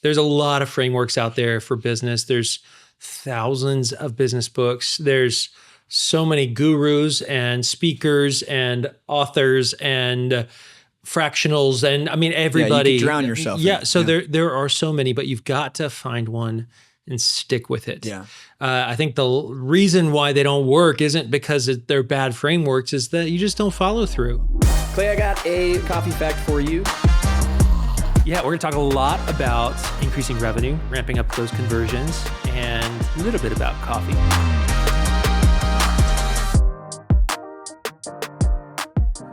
There's a lot of frameworks out there for business. There's thousands of business books. There's so many gurus and speakers and authors and fractionals. And I mean, everybody. Yeah, you could drown yourself. Yeah. So there are so many, but you've got to find one and stick with it. Yeah. I think the reason why they don't work isn't because they're bad frameworks, is that you just don't follow through. Clay, I got a coffee fact for you. Yeah, we're going to talk a lot about increasing revenue, ramping up those conversions, and a little bit about coffee.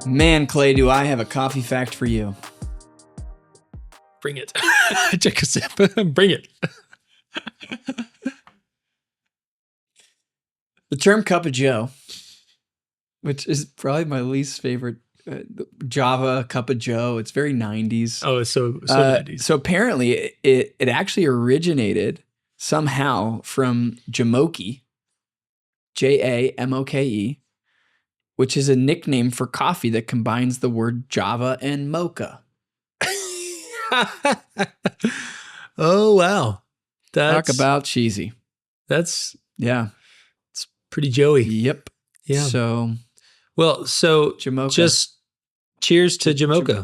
Man, Clay, do I have a coffee fact for you. Bring it. Take a sip. Bring it. The term cup of joe, which is probably my least favorite, Java, cup of joe. It's very 90s. Oh, it's so 90s. So apparently it actually originated somehow from Jamoke, Jamoke, which is a nickname for coffee that combines the word Java and mocha. Oh, wow. Talk about cheesy. That's Pretty Joey. Yep. Yeah. So Jamocha. Just cheers to Jamocha.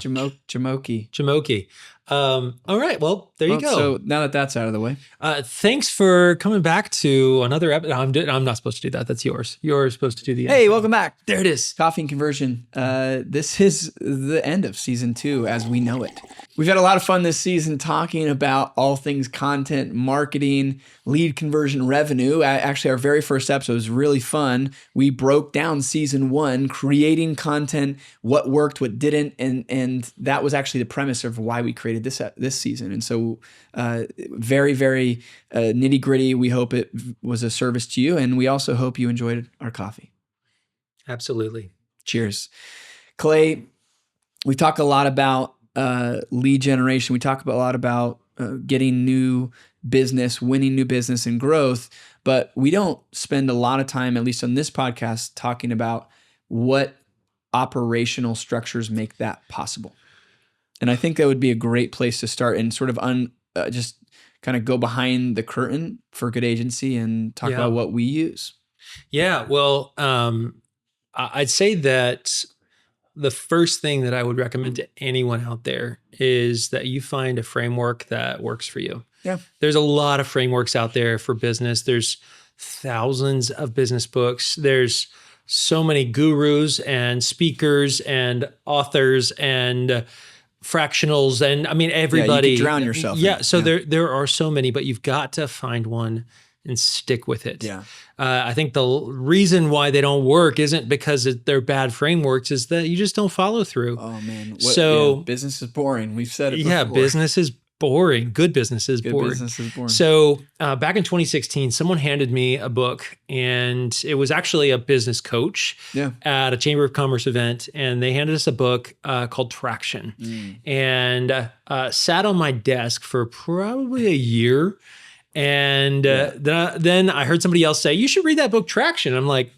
Jamoke. All right. Well, there you go. So now that that's out of the way. Thanks for coming back to another episode. I'm not supposed to do that. That's yours. You're supposed to do the end. Hey, welcome back. There it is. Coffee and Conversion. This is the end of season 2 as we know it. We've had a lot of fun this season talking about all things content, marketing, lead conversion, revenue. Actually, our very first episode was really fun. We broke down season 1, creating content, what worked, what didn't, and that was actually the premise of why we created this season. And so very, very nitty gritty. We hope it was a service to you, and we also hope you enjoyed our coffee. Absolutely. Cheers. Clay, we talk a lot about lead generation. We talk a lot about getting new business, winning new business and growth, but we don't spend a lot of time, at least on this podcast, talking about what operational structures make that possible. And I think that would be a great place to start and sort of just kind of go behind the curtain for good agency and talk about what we use. Yeah. Well, I'd say that the first thing that I would recommend to anyone out there is that you find a framework that works for you. Yeah. There's a lot of frameworks out there for business. There's thousands of business books. There's so many gurus and speakers and authors and fractionals. And I mean, everybody. Yeah, you could drown yourself. Yeah. So there are so many, but you've got to find one and stick with it. Yeah. I think the reason why they don't work isn't because they're bad frameworks, is that you just don't follow through. Oh man. Business is boring. We've said it before. Yeah, business is boring. Good business is boring. Business is boring. So back in 2016, someone handed me a book, and it was actually a business coach at a Chamber of Commerce event. And they handed us a book called Traction, and sat on my desk for probably a year. And then I heard somebody else say, you should read that book, Traction. I'm like,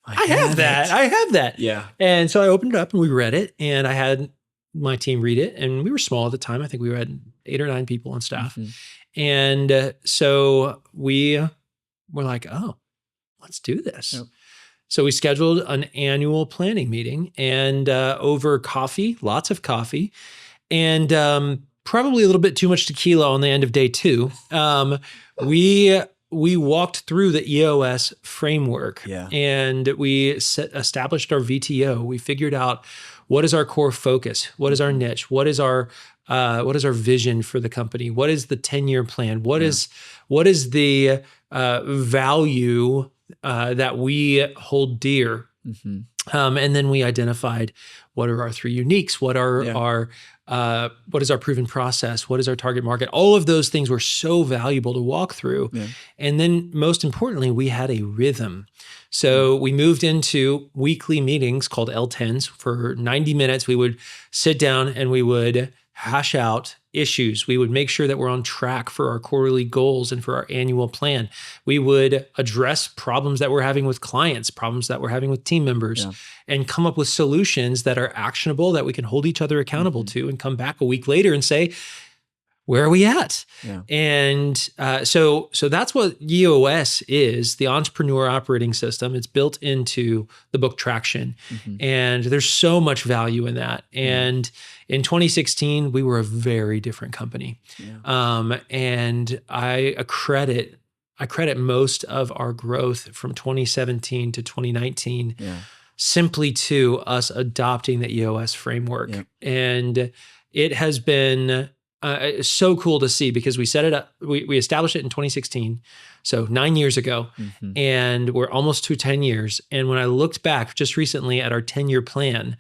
I have that. Yeah. And so I opened it up and we read it, and I had my team read it, and we were small at the time. I think we had 8 or 9 people on staff. Mm-hmm. And so we were like, oh, let's do this. Yep. So we scheduled an annual planning meeting, and over coffee, lots of coffee, and probably a little bit too much tequila on the end of day 2. We walked through the EOS framework, and we established our VTO. We figured out what is our core focus, what is our niche, what is our vision for the company, what is the 10-year plan, what is the value that we hold dear. Mm-hmm. And then we identified what are our 3 uniques, what is our proven process, what is our target market. All of those things were so valuable to walk through. Yeah. And then most importantly, we had a rhythm. So we moved into weekly meetings called L10s. For 90 minutes, we would sit down and we would hash out issues. We would make sure that we're on track for our quarterly goals and for our annual plan. We would address problems that we're having with clients, problems that we're having with team members, and come up with solutions that are actionable, that we can hold each other accountable to, and come back a week later and say, where are we at? Yeah. And so that's what EOS is, the Entrepreneurial Operating System. It's built into the book Traction. And there's so much value in that. And in 2016, we were a very different company. And I credit most of our growth from 2017 to 2019 simply to us adopting the EOS framework. And it has been so cool to see, because we set it up, we established it in 2016, so 9 years ago, and we're almost to 10 years. And when I looked back just recently at our 10-year plan,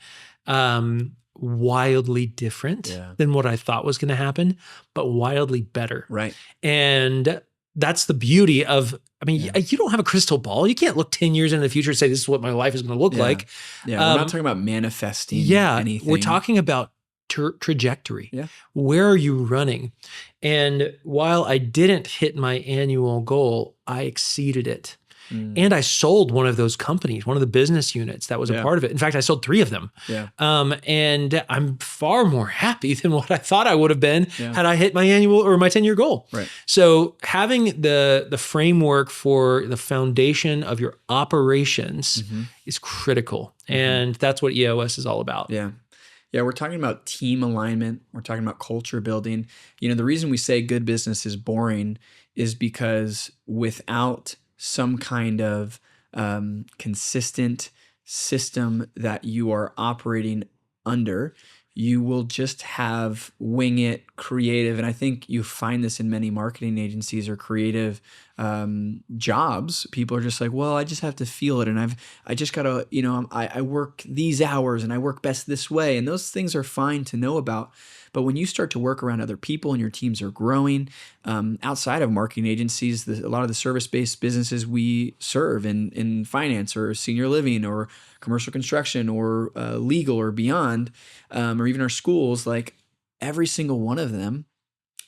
wildly different than what I thought was going to happen, but wildly better. Right. And that's the beauty of, I mean, you don't have a crystal ball. You can't look 10 years into the future and say, this is what my life is going to look like. Yeah, we're not talking about manifesting anything. We're talking about trajectory. Where are you running? And while I didn't hit my annual goal, I exceeded it. And I sold one of those companies, one of the business units that was a part of it. In fact, I sold 3 of them. And I'm far more happy than what I thought I would have been had I hit my annual or my 10-year goal. Right. So having the framework for the foundation of your operations is critical. And that's what EOS is all about. Yeah, we're talking about team alignment. We're talking about culture building. You know, the reason we say good business is boring is because without some kind of consistent system that you are operating under, you will just have wing it creative. And I think you find this in many marketing agencies or creative jobs. People are just like, well, I just have to feel it. And I just got to, you know, I work these hours and I work best this way. And those things are fine to know about. But when you start to work around other people and your teams are growing, outside of marketing agencies, a lot of the service-based businesses we serve in finance or senior living or commercial construction or legal or beyond, or even our schools, like every single one of them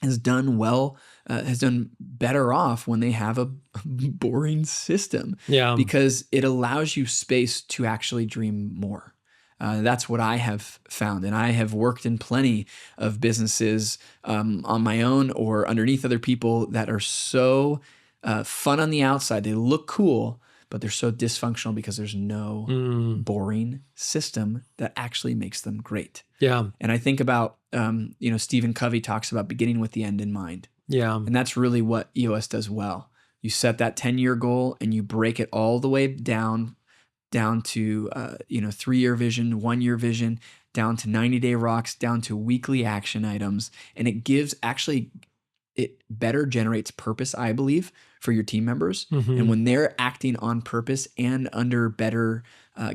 has done well, has done better off when they have a boring system. Because it allows you space to actually dream more. That's what I have found. And I have worked in plenty of businesses on my own or underneath other people that are so fun on the outside. They look cool, but they're so dysfunctional because there's no boring system that actually makes them great. And I think about, you know, Stephen Covey talks about beginning with the end in mind. And that's really what EOS does well. You set that 10-year goal and you break it all the way down to, you know, 3-year vision, 1-year vision, down to 90-day rocks, down to weekly action items. And it better generates purpose, I believe, for your team members. And when they're acting on purpose and under better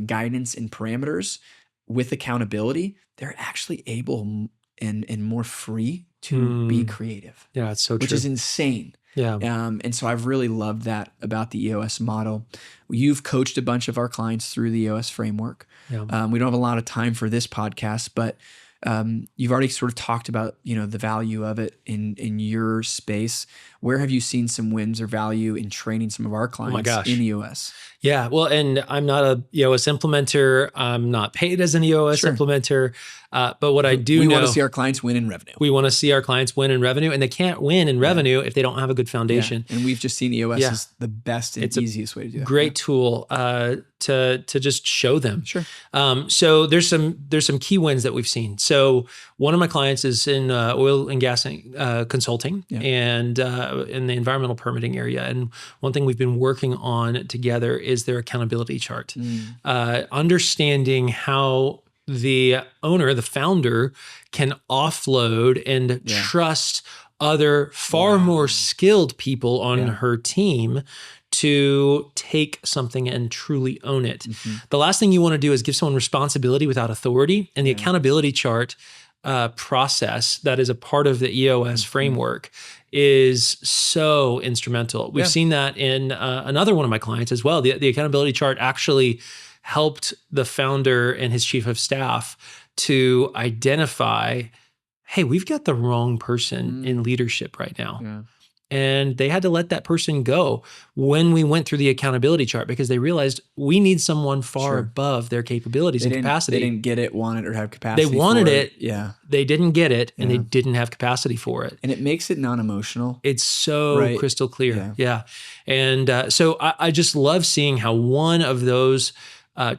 guidance and parameters with accountability, they're actually able and more free to be creative. It's so true. Which is insane. And so I've really loved that about the EOS model. You've coached a bunch of our clients through the EOS framework. We don't have a lot of time for this podcast, but you've already sort of talked about, you know, the value of it in your space. Where have you seen some wins or value in training some of our clients in EOS? Well, and I'm not a EOS implementer. I'm not paid as an EOS implementer. But what I do know, we want to see our clients win in revenue. We want to see our clients win in revenue, and they can't win in revenue if they don't have a good foundation. And we've just seen EOS is the best and easiest way to do that. Great tool to just show them. So there's some key wins that we've seen. So one of my clients is in oil and gas consulting and in the environmental permitting area. And one thing we've been working on together is their accountability chart, understanding how the owner, the founder, can offload and trust other far more skilled people on her team to take something and truly own it. The last thing you want to do is give someone responsibility without authority. And the accountability chart process that is a part of the EOS framework is so instrumental. We've seen that in another one of my clients as well. The accountability chart actually helped the founder and his chief of staff to identify, hey, we've got the wrong person in leadership right now. And they had to let that person go when we went through the accountability chart because they realized we need someone far above their capabilities and capacity. They didn't get it, want it, or have capacity. They wanted it. Yeah. They didn't get it, and they didn't have capacity for it. And it makes it non-emotional. It's so crystal clear. Yeah. And so I just love seeing how one of those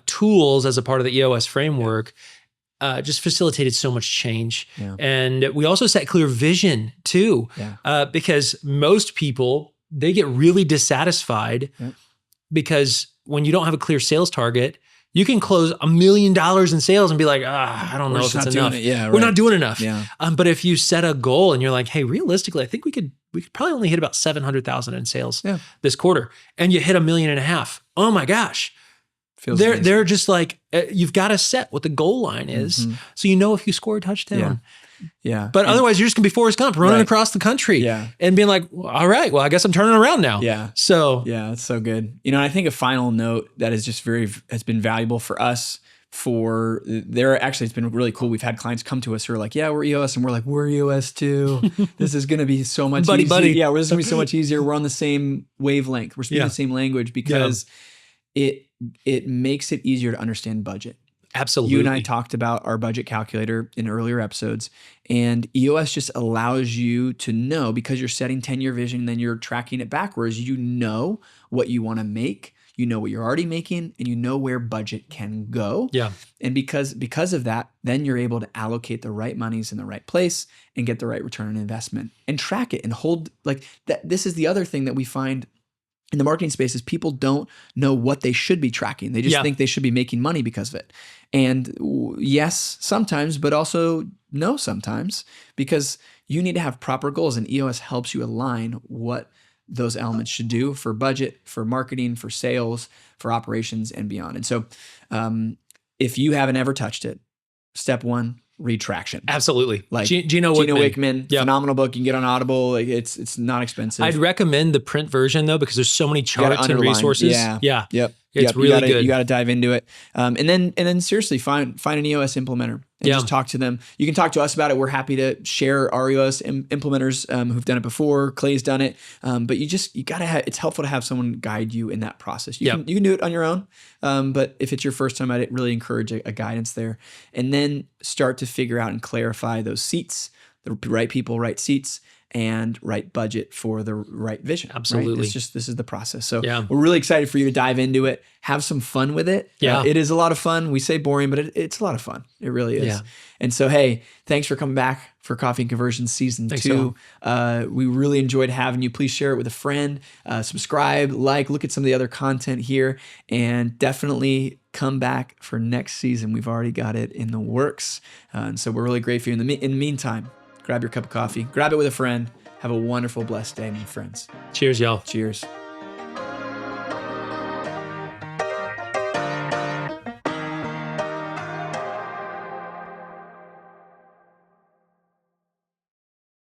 tools as a part of the EOS framework just facilitated so much change. Yeah. And we also set clear vision too, because most people, they get really dissatisfied because when you don't have a clear sales target, you can close $1 million in sales and be like, I don't know if it's enough. We're not doing enough. Yeah. But if you set a goal and you're like, hey, realistically, I think we could probably only hit about 700,000 in sales this quarter, and you hit $1.5 million. Oh my gosh. They're just like, you've got to set what the goal line is. So you know if you score a touchdown. Yeah. But otherwise you're just gonna be Forrest Gump running across the country and being like, all right, well, I guess I'm turning around now. Yeah. So yeah, it's so good. You know, I think a final note that is just has been valuable for us it's been really cool. We've had clients come to us who are like, yeah, we're EOS. And we're like, we're EOS too. This is going to be so much easier. Buddy. Yeah, this is going to be so much easier. We're on the same wavelength. We're speaking the same language because it makes it easier to understand budget. Absolutely. You and I talked about our budget calculator in earlier episodes, and EOS just allows you to know, because you're setting 10-year vision and then you're tracking it backwards, you know what you want to make, you know what you're already making, and you know where budget can go. Yeah. And because of that, then you're able to allocate the right monies in the right place and get the right return on investment and track it and hold like that. This is the other thing that we find in the marketing space is people don't know what they should be tracking. They just think they should be making money because of it. And yes, sometimes, but also no sometimes, because you need to have proper goals, and EOS helps you align what those elements should do for budget, for marketing, for sales, for operations, and beyond. And so if you haven't ever touched it, step one, read Traction. Absolutely. Like Gino Wickman, phenomenal book. You can get on Audible. Like it's not expensive. I'd recommend the print version though, because there's so many charts and resources. Yeah. Yep. It's really good. You got to dive into it. And then seriously find an EOS implementer and just talk to them. You can talk to us about it. We're happy to share our EOS implementers who've done it before. Clay's done it. But you got to have, it's helpful to have someone guide you in that process. You can do it on your own. But if it's your first time, I'd really encourage a guidance there. And then start to figure out and clarify those seats, the right people, right seats, and right budget for the right vision. Absolutely. Right? This is the process. So we're really excited for you to dive into it, have some fun with it. Yeah. It is a lot of fun. We say boring, but it's a lot of fun. It really is. Yeah. And so, hey, thanks for coming back for Coffee and Conversion Season 2. We really enjoyed having you. Please share it with a friend, subscribe, look at some of the other content here, and definitely come back for next season. We've already got it in the works. And so we're really grateful. In the meantime, grab your cup of coffee, grab it with a friend. Have a wonderful, blessed day, my friends. Cheers, y'all. Cheers.